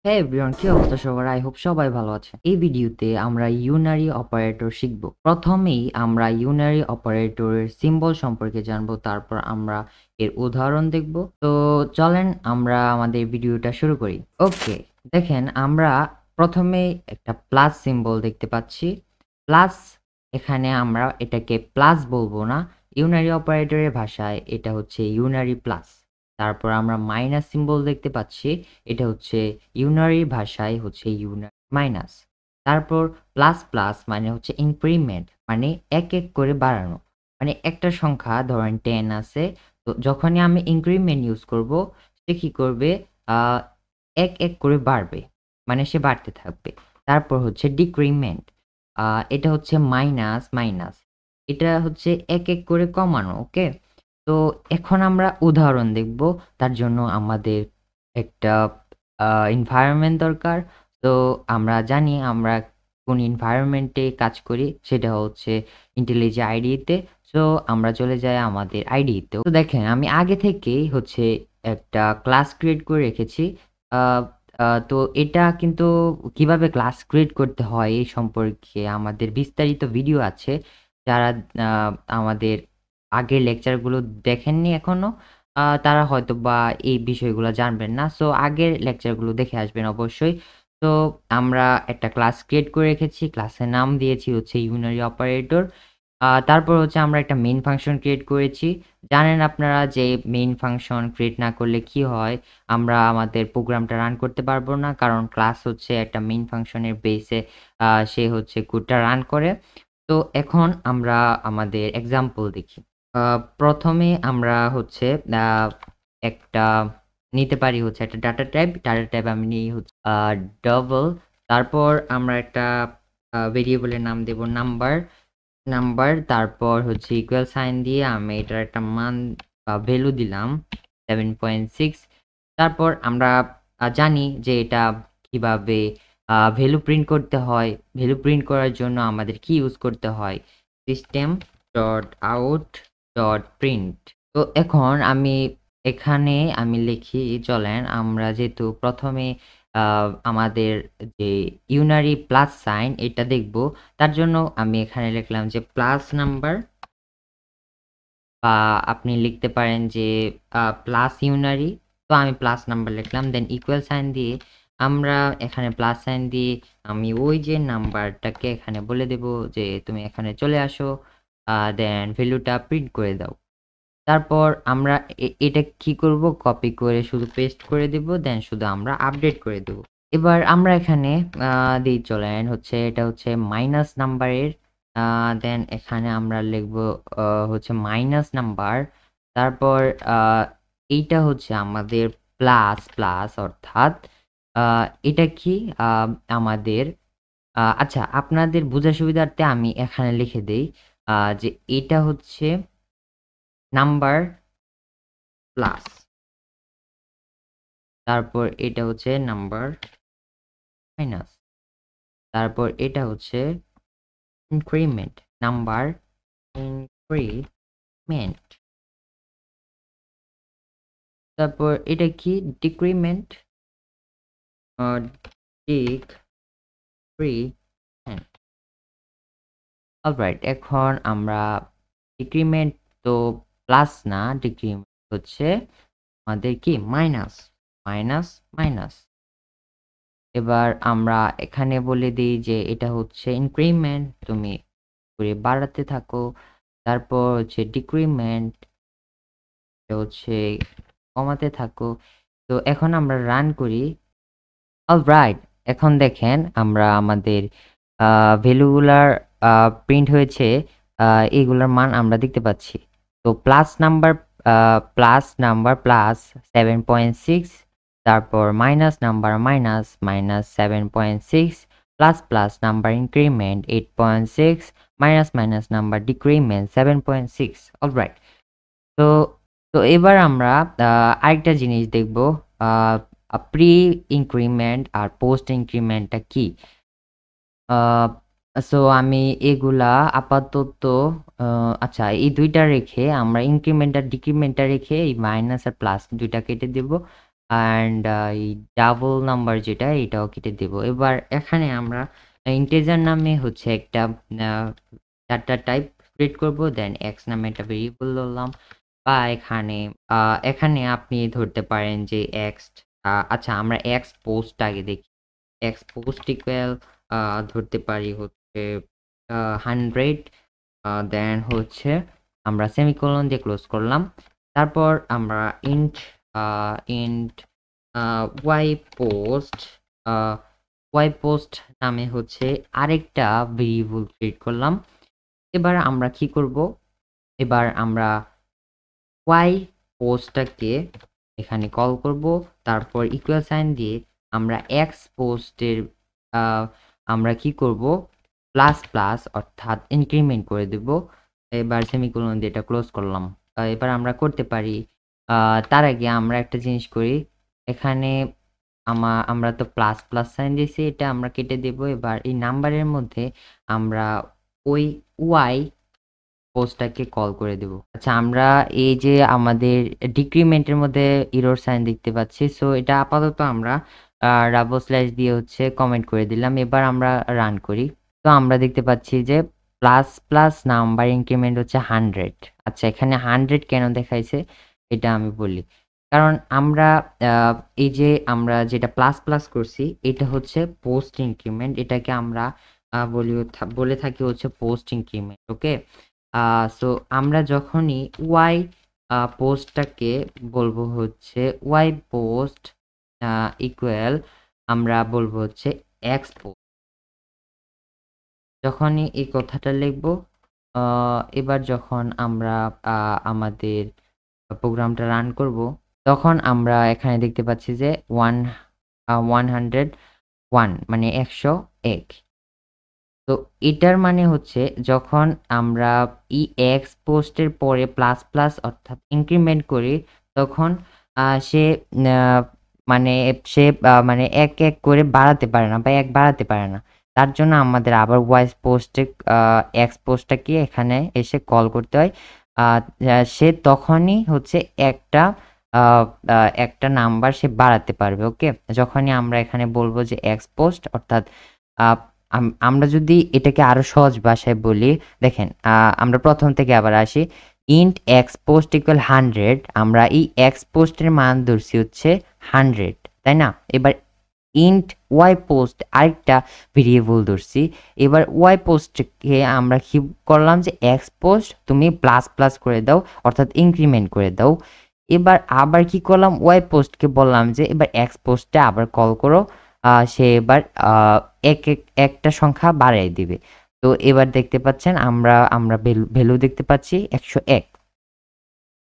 হ্যাঁ এভরিওয়ান, কি অবস্থা সবার? আই হোপ সবাই ভালো আছে। এই ভিডিওতে আমরা ইউনারি অপারেটর শিখব। প্রথমেই আমরা ইউনারি অপারেটরের সিম্বল সম্পর্কে জানবো, তারপর আমরা এর উদাহরণ দেখব। তো চলেন আমরা আমাদের ভিডিওটা শুরু করি। ওকে, দেখেন আমরা প্রথমে একটা প্লাস সিম্বল দেখতে পাচ্ছি। প্লাস, এখানে আমরা এটাকে প্লাস বলবো না, ইউনারি অপারেটরের ভাষায় এটা হচ্ছে ইউনারি প্লাস। তারপর আমরা মাইনাস সিম্বল দেখতে পাচ্ছি, এটা হচ্ছে ইউনারি ভাষায় হচ্ছে ইউনারি মাইনাস। তারপর প্লাস প্লাস মানে হচ্ছে ইনক্রিমেন্ট, মানে এক এক করে বাড়ানো। মানে একটা সংখ্যা ধরেন 10 আছে, তো যখনই আমি ইনক্রিমেন্ট ইউজ করব, সে কি করবে, এক এক করে বাড়বে, মানে সে বাড়তে থাকবে। তারপর হচ্ছে ডিক্রিমেন্ট, এটা হচ্ছে মাইনাস মাইনাস, এটা হচ্ছে এক এক করে কমানো। ওকে, তো এখন আমরা উদাহরণ দেখব। তার জন্য আমাদের একটা এনভায়রনমেন্ট দরকার। তো আমরা জানি আমরা কোন এনভায়রনমেন্টে কাজ করি, সেটা হচ্ছে ইন্টেলিজে আইডিতে। সো আমরা চলে যাই আমাদের আইডিতে। তো দেখেন আমি আগে থেকেই হচ্ছে একটা ক্লাস ক্রিয়েট করে রেখেছি। আহ, তো এটা কিন্তু কিভাবে ক্লাস ক্রিয়েট করতে হয় এই সম্পর্কে আমাদের বিস্তারিত ভিডিও আছে। যারা আমাদের আগের লেকচারগুলো দেখেননি এখনো, তারা হয়তোবা এই বিষয়গুলো জানবেন না। সো আগের লেকচারগুলো দেখে আসবেন অবশ্যই। তো আমরা একটা ক্লাস ক্রিয়েট করে রেখেছি, ক্লাসের নাম দিয়েছি হচ্ছে ইউনারি অপারেটর। তারপর হচ্ছে আমরা একটা মেইন ফাংশন ক্রিয়েট করেছি। জানেন আপনারা যে মেইন ফাংশন ক্রিয়েট না করলে কি হয়, আমরা আমাদের প্রোগ্রামটা রান করতে পারবো না, কারণ ক্লাস হচ্ছে একটা মেইন ফাংশনের বেসে সে হচ্ছে কোডটা রান করে। তো এখন আমরা আমাদের এক্সাম্পল দেখি। প্রথমে আমরা হচ্ছে একটা নিতে পারি হচ্ছে একটা ডাটা টাইপ আমি নিই হচ্ছে ডবল। তারপর আমরা একটা ভেরিয়েবলের নাম দেব নাম্বার। তারপর হচ্ছে ইকুয়াল সাইন দিয়ে আমি এটার একটা মান ভ্যালু দিলাম 7.6। তারপর আমরা জানি যে এটা কিভাবে ভ্যালু প্রিন্ট করতে হয়। ভ্যালু প্রিন্ট করার জন্য আমাদের কি ইউজ করতে হয়, system dot out dot print. তো এখন এখানে আমি লিখি, চলেন আমরা যেহেতু প্রথমে আমাদের যে ইউনারি প্লাস সাইন এটা দেখব, তার জন্য আমি এখানে লিখলাম যে প্লাস নাম্বার, বা আপনি লিখতে পারেন যে প্লাস ইউনারি। তো আমি প্লাস নাম্বার লিখলাম, দেন ইকুয়াল সাইন দিয়ে আমরা এখানে প্লাস সাইন দিয়ে আমি ওই যে নাম্বারটাকে এখানে বলে দেব যে তুমি এখানে চলে আসো, দেন ভ্যালুটা প্রিন্ট করে দাও। তারপর আমরা এটা কি করব, কপি করে শুধু পেস্ট করে দেব, দেন শুধু আমরা আপডেট করে দেব। এবার আমরা এখানে দিই, চলেন হচ্ছে এটা হচ্ছে মাইনাস নাম্বারের, দেন এখানে আমরা লিখব হচ্ছে মাইনাস নাম্বার। তারপর এইটা হচ্ছে আমাদের প্লাস প্লাস, অর্থাৎ এটা কি আমাদের আচ্ছা, আপনাদের বোঝার সুবিধার্থে আমি এখানে লিখে দেই যে এটা হচ্ছে নাম্বার প্লাস, তারপর এটা হচ্ছে নাম্বার মাইনাস, তারপর এটা হচ্ছে ইনক্রিমেন্ট, নাম্বার ইনক্রিমেন্ট, তারপর এটা কি ডিক্রিমেন্ট, ডিক্রিমেন্ট। অলরাইট, এখন আমরা ডিক্রিমেন্ট তো প্লাস না, ডিক্রিমেন্ট হচ্ছে আমাদের কি মাইনাস মাইনাস মাইনাস। এবার আমরা এখানে বলে দিই যে এটা হচ্ছে ইনক্রিমেন্ট, তুমি করে বাড়াতে থাকো। তারপর হচ্ছে ডিক্রিমেন্ট, হচ্ছে কমাতে থাকো। তো এখন আমরা রান করি। অলরাইট, এখন দেখেন আমরা আমাদের ভ্যালুগুলার প্রিন্ট হয়েছে, এগুলার মান আমরা দেখতে পাচ্ছি। তো প্লাস নাম্বার প্লাস 7.6, তারপর minus number minus minus 7.6, plus plus number increment 8.6, minus minus number decrement 7.6। Alright, তো তো এবার আমরা আরেকটা জিনিস দেখব, প্রি ইনক্রিমেন্ট আর পোস্ট ইনক্রিমেন্টটা কি। সো আমি এগুলা আপাতত আচ্ছা এই দুইটা রেখে আমরা ইনক্রিমেন্ট আর ডিক্রিমেন্টটা রেখে এই মাইনাস আর প্লাস দুইটা কেটে দেব। অ্যান্ড এই ডাবল নাম্বার যেটা এটাও কেটে দেব। এবার এখানে আমরা ইন্টিজার নামে হচ্ছে একটা 4টা টাইপ ক্রিয়েট করব, দেন এক্স নামে একটা ভেরিয়েবল ধরলাম, বা এখানে আপনি ধরতে পারেন যে এক্স, আচ্ছা আমরা এক্স পোস্ট আগে দেখি। এক্স পোস্ট ইকুয়াল ধরতে পারি হচ্ছে 100, দেন হচ্ছে আমরা সেমিকোলন দিয়ে ক্লোজ করলাম। তারপর আমরা ইন্ট ইন্ট ওয়াই পোস্ট ওয়াই পোস্ট নামে হচ্ছে আরেকটা ভেরিয়েবল ক্রিয়েট করলাম। এবার আমরা কি করব, এবার আমরা ওয়াই পোস্টটাকে এখানে কল করব, তারপর ইকুয়াল সাইন দিয়ে আমরা এক্স পোস্টের আমরা কি করব, প্লাস প্লাস অর্থাৎ ইনক্রিমেন্ট করে দেব। এবার সেমিকোলন দিয়ে এটা ক্লোজ করলাম। এবার আমরা করতে পারি, তার আগে আমরা একটা জিনিস করি, এখানে আমরা তো প্লাস প্লাস সাইন দিয়েছি, এটা আমরা কেটে দেব। এবার এই নাম্বারের মধ্যে আমরা ওই ওয়াই পোস্টটাকে কল করে দেব। আচ্ছা আমরা এই যে আমাদের ডিক্রিমেন্টের মধ্যে এরর সাইন দেখতে পাচ্ছি, সো এটা আপাতত আমরা ডাবল স্ল্যাশ দিয়ে হচ্ছে কমেন্ট করে দিলাম। এবার আমরা রান করি, তো আমরা দেখতে পাচ্ছি যে প্লাস প্লাস নাম্বার ইনক্রিমেন্ট হচ্ছে 100। আচ্ছা এখানে 100 কেন দেখাইছে এটা আমি বলি, কারণ আমরা এই যে আমরা যেটা প্লাস প্লাস করছি এটা হচ্ছে পোস্ট ইনক্রিমেন্ট, এটাকে আমরা বলে থাকি হচ্ছে পোস্ট ইনক্রিমেন্ট। ওকে, সো আমরা যখনই ওয়াই পোস্টটাকে বলবো হচ্ছে ওয়াই পোস্ট ইকুয়াল আমরা বলবো হচ্ছে এক্স পোস্ট, যখনই এই কথাটা লিখবো এবার যখন আমরা আমাদের প্রোগ্রামটা রান করব, তখন আমরা এখানে দেখতে পাচ্ছি যে 101 মানে 101। তো এটার মানে হচ্ছে যখন আমরা এক্স পোস্টের পরে প্লাস প্লাস অর্থাৎ ইনক্রিমেন্ট করি, তখন সে আহ, মানে মানে এক এক করে বাড়াতে পারে না বা এক বাড়াতে পারে না। তার জন্য আমাদের আবার ওয়াইস পোস্টে এক্স পোস্টটাকে এখানে এসে কল করতে হয়। সে তখনই হচ্ছে একটা একটা নাম্বার সে বাড়াতে পারবে। ওকে, যখনই আমরা এখানে বলবো যে এক্স পোস্ট অর্থাৎ আমরা যদি এটাকে আরো সহজ ভাষায় বলি, দেখেন আমরা প্রথম থেকে আবার আসি। ইন্ট এক্স পোস্ট ইকুয়াল 100, আমরা এই এক্স পোস্টের মান ধরছি হচ্ছে 100, তাই না? এবার ইন্ট ওয়াই পোস্ট আরেকটা ভেরিয়েবল ধরছি। এবার ওয়াই পোস্টকে আমরা কি করলাম যে এক্স পোস্ট তুমি প্লাস প্লাস করে দাও অর্থাৎ ইনক্রিমেন্ট করে দাও। এবার আবার কি করলাম, ওয়াই পোস্টকে বললাম যে এবার এক্স পোস্টে আবার কল করো, সে এবার একটা সংখ্যা বাড়াই দিবে। তো এবার দেখতে পাচ্ছেন আমরা আমরা ভ্যালু দেখতে পাচ্ছি 101।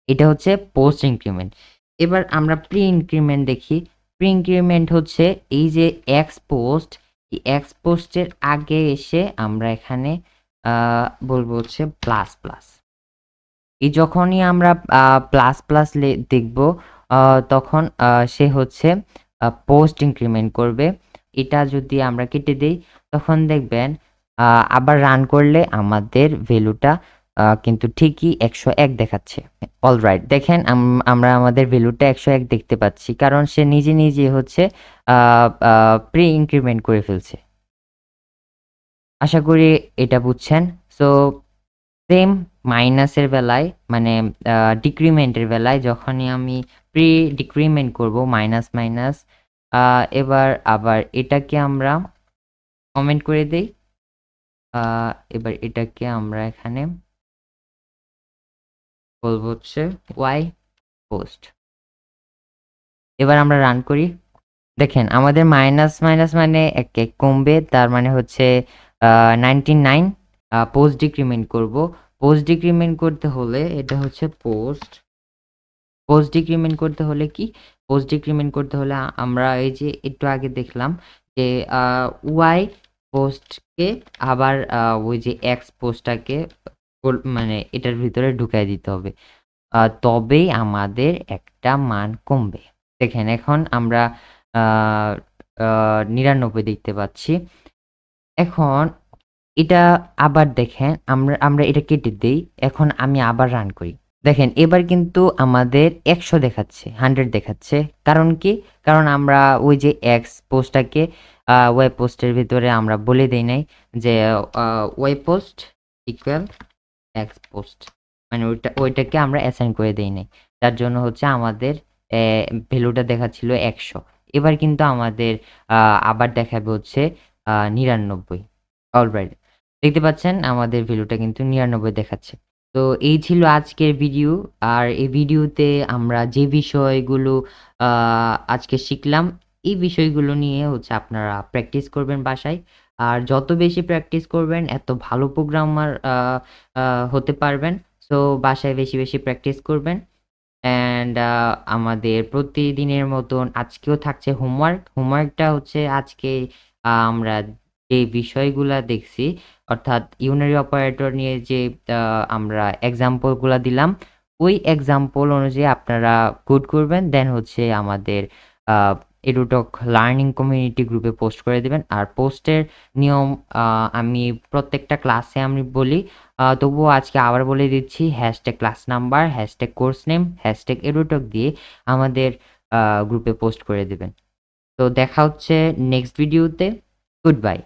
এটা হচ্ছে পোস্ট ইনক্রিমেন্ট। এবার আমরা প্রি ইনক্রিমেন্ট দেখি। প্রি ইনক্রিমেন্ট হচ্ছে এই যে এক্স পোস্ট, এই এক্স পোস্টের আগে এসে আমরা এখানে বলবো হচ্ছে প্লাস প্লাস। এই যখনই আমরা প্লাস প্লাস দেখব তখন সে হচ্ছে পোস্ট ইনক্রিমেন্ট করবে। এটা যদি আমরা কেটে দেই তখন দেখবেন আবার রান করলে আমাদের ভ্যালুটা কিন্তু ঠিকই 101 দেখাচ্ছে। অলরাইট, দেখেন আমরা আমাদের ভ্যালুটা 101 দেখতে পাচ্ছি, কারণ সে নিজে নিজে হচ্ছে প্রি ইনক্রিমেন্ট করে ফেলছে। আশা করি এটা বুঝছেন। সো সেম মাইনাসের বেলায় মানে ডিক্রিমেন্টের বেলায় যখনই আমি প্রি ডিক্রিমেন্ট করব মাইনাস মাইনাস, এবার আবার এটাকে আমরা কমেন্ট করে দেই। এবার এটাকে আমরা এখানে বলবো হচ্ছে ওয়াই পোস্ট। এবার আমরা রান করি, দেখেন আমাদের মাইনাস মাইনাস মানে এক এক কমবে, তার মানে হচ্ছে 99। পোস্ট ডিক্রিমেন্ট করব, পোস্ট ডিক্রিমেন্ট করতে হলে এটা হচ্ছে পোস্ট ডিক্রিমেন্ট করতে হলে কি, পোস্ট ডিক্রিমেন্ট করতে হলে আমরা এই যে একটু আগে দেখলাম যে ওয়াই পোস্টকে আবার ওই যে এক্স পোস্টটাকে মানে এটার ভিতরে ঢুকাই দিতে হবে, তবেই আমাদের একটা মান কমবে। দেখেন এখন আমরা 99 দেখতে পাচ্ছি। এখন এটা আবার দেখেন আমরা আমরা এটা কেটে দেই। এখন আমি আবার রান করি। দেখেন এবার কিন্তু আমাদের 100 দেখাচ্ছে, 100 দেখাচ্ছে। কারণ কি? কারণ আমরা ওই যে এক্স পোস্টটাকে ওয়েব পোস্টের ভিতরে আমরা বলে দেই নাই যে web post equal x post, মানে ওইটাকে আমরা অ্যাসাইন করে দেই নাই। তার জন্য হচ্ছে আমাদের ভ্যালুটা দেখাচ্ছিল 100। এবার কিন্তু আমাদের আবার দেখাবে হচ্ছে 99। অলরাইট, দেখতে পাচ্ছেন আমাদের ভ্যালুটা কিন্তু 99 দেখাচ্ছে। তো এই ছিল আজকের ভিডিও। আর এই ভিডিওতে আমরা যে বিষয়গুলো আজকে শিখলাম, এই বিষয়গুলো নিয়ে হচ্ছে আপনারা প্র্যাকটিস করবেন বাসায়। আর যত বেশি প্র্যাকটিস করবেন এত ভালো প্রোগ্রামার হতে পারবেন। সো বাসায় বেশি বেশি প্র্যাকটিস করবেন। অ্যান্ড আমাদের প্রতিদিনের মতন আজকেও থাকছে হোমওয়ার্ক। হোমওয়ার্কটা হচ্ছে আজকে আমরা যে বিষয়গুলা দেখছি, অর্থাৎ ইউনারি অপারেটর নিয়ে যে আমরা এক্সাম্পলগুলা দিলাম, ওই এক্সাম্পল অনুযায়ী আপনারা কোড করবেন। দেন হচ্ছে আমাদের এডুটক লার্নিং কমিউনিটি গ্রুপে পোস্ট করে দেবেন। আর পোস্টের নিয়ম আমি প্রত্যেকটা ক্লাসে আমি বলি, তবুও আজকে আবার বলে দিচ্ছি, hashtag class number, hashtag course name, hashtag Edutalk দিয়ে আমাদের গ্রুপে পোস্ট করে দেবেন। তো দেখা হচ্ছে নেক্সট ভিডিওতে। Good bye.